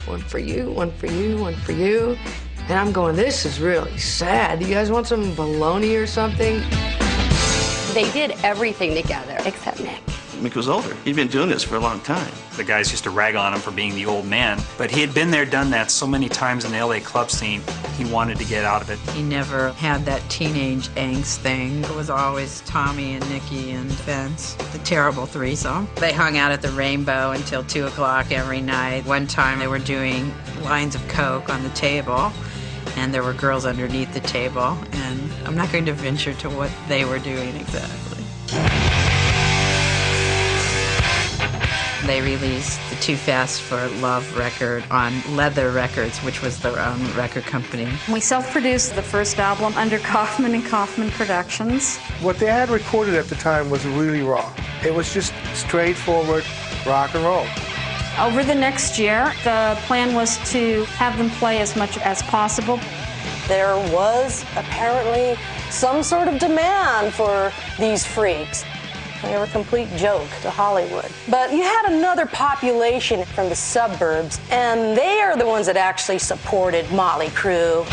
One for you, one for you, one for you. And I'm going, this is really sad. Do you guys want some bologna or something? They did everything together except Nick. Mick was older. He'd been doing this for a long time. The guys used to rag on him for being the old man, but he had been there, done that so many times in the LA club scene, he wanted to get out of it. He never had that teenage angst thing. It was always Tommy and Nikki and Vince, the terrible threesome. They hung out at the Rainbow until 2 o'clock every night. One time they were doing lines of Coke on the table, and there were girls underneath the table, and I'm not going to venture to what they were doing exactly. They released the Too Fast for Love record on Leather Records, which was their own record company. We self-produced the first album under Kaufman and Kaufman Productions. What they had recorded at the time was really raw. It was just straightforward rock and roll. Over the next year, the plan was to have them play as much as possible. There was apparently some sort of demand for these freaks. They were a complete joke to Hollywood. But you had another population from the suburbs, and they are the ones that actually supported Motley Crue.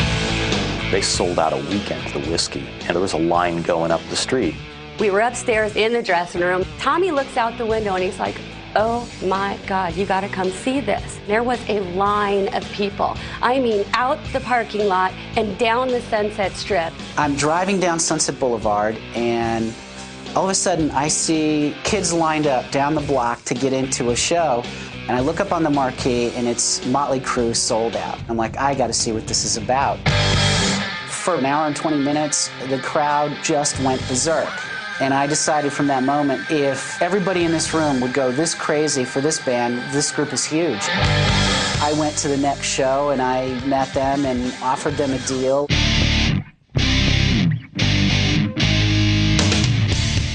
They sold out a weekend of the whiskey, and there was a line going up the street. We were upstairs in the dressing room. Tommy looks out the window and he's like, oh my God, you gotta come see this. There was a line of people. I mean, out the parking lot and down the Sunset Strip. I'm driving down Sunset Boulevard, and all of a sudden I see kids lined up down the block to get into a show, and I look up on the marquee and it's Motley Crue Sold Out. I'm like, I gotta see what this is about. For an hour and 20 minutes, the crowd just went berserk. And I decided from that moment, if everybody in this room would go this crazy for this band, this group is huge. I went to the next show and I met them and offered them a deal.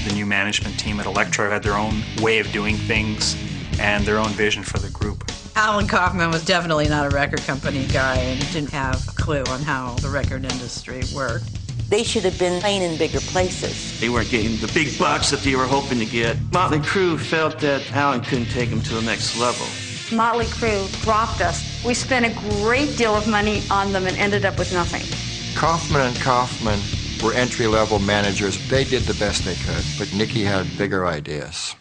The new management team at Elektra had their own way of doing things and their own vision for the group. Alan Kaufman was definitely not a record company guy and didn't have a clue on how the record industry worked. They should have been playing in bigger places. They weren't getting the big bucks that they were hoping to get. Motley Crue felt that Alan couldn't take them to the next level. Motley Crue dropped us. We spent a great deal of money on them and ended up with nothing. Kaufman and Kaufman were entry-level managers. They did the best they could, but Nicky had bigger ideas.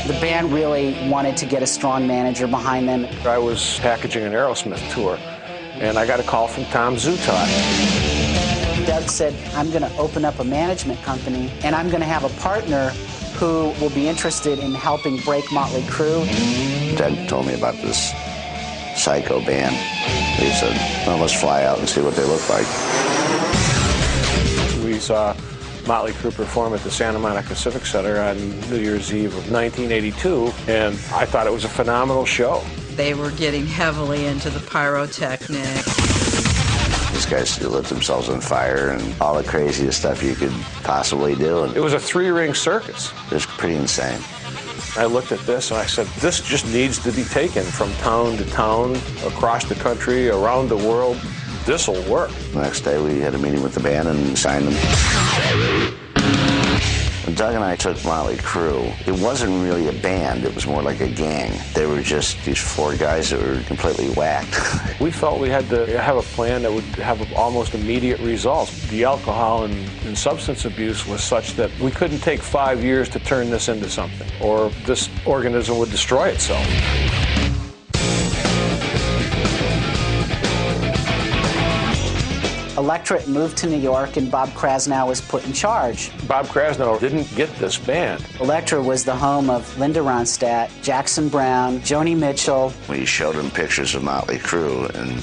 The band really wanted to get a strong manager behind them. I was packaging an Aerosmith tour, and I got a call from Tom Zutaut. Doug said, I'm going to open up a management company, and I'm going to have a partner who will be interested in helping break Motley Crue. Doug told me about this psycho band. He said, well, let's fly out and see what they look like. We saw Motley Crue perform at the Santa Monica Civic Center on New Year's Eve of 1982, and I thought it was a phenomenal show. They were getting heavily into the pyrotechnic. These guys lit themselves on fire and all the craziest stuff you could possibly do. And it was a three-ring circus. It was pretty insane. I looked at this and I said, this just needs to be taken from town to town, across the country, around the world. This'll work. The next day we had a meeting with the band and signed them. When Doug and I took Motley Crue, it wasn't really a band, it was more like a gang. They were just these four guys that were completely whacked. We felt we had to have a plan that would have almost immediate results. The alcohol and substance abuse was such that we couldn't take 5 years to turn this into something, or this organism would destroy itself. Elektra moved to New York, and Bob Krasnow was put in charge. Bob Krasnow didn't get this band. Elektra was the home of Linda Ronstadt, Jackson Browne, Joni Mitchell. We showed them pictures of Motley Crue, and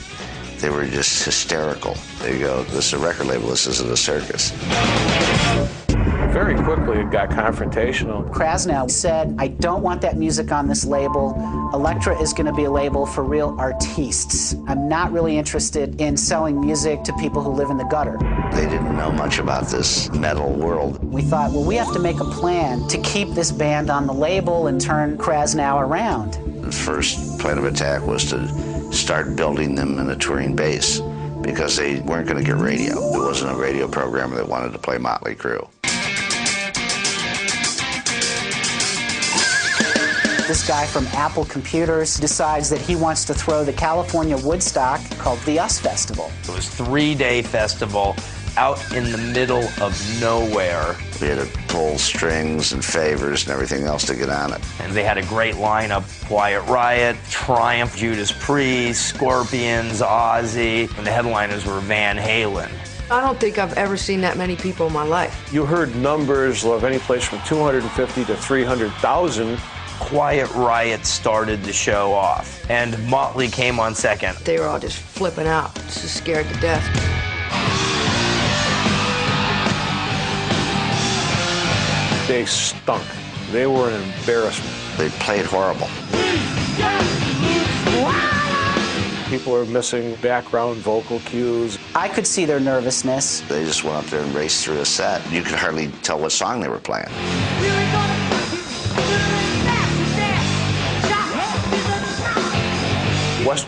they were just hysterical. They go, this is a record label, this isn't a circus. Very quickly, it got confrontational. Krasnow said, I don't want that music on this label. Elektra is going to be a label for real artistes. I'm not really interested in selling music to people who live in the gutter. They didn't know much about this metal world. We thought, well, we have to make a plan to keep this band on the label and turn Krasnow around. The first plan of attack was to start building them in a touring base because they weren't going to get radio. There wasn't a radio programmer that wanted to play Motley Crue. This guy from Apple Computers decides that he wants to throw the California Woodstock called the US Festival. It was a 3-day festival out in the middle of nowhere. We had to pull strings and favors and everything else to get on it. And they had a great lineup: Quiet Riot, Triumph, Judas Priest, Scorpions, Ozzy, and the headliners were Van Halen. I don't think I've ever seen that many people in my life. You heard numbers of any place from 250 to 300,000. Quiet Riot started the show off, and Motley came on second. They were all just flipping out, just scared to death. They stunk. They were an embarrassment. They played horrible. People are missing background vocal cues. I could see their nervousness. They just went up there and raced through a set. You could hardly tell what song they were playing. Westwood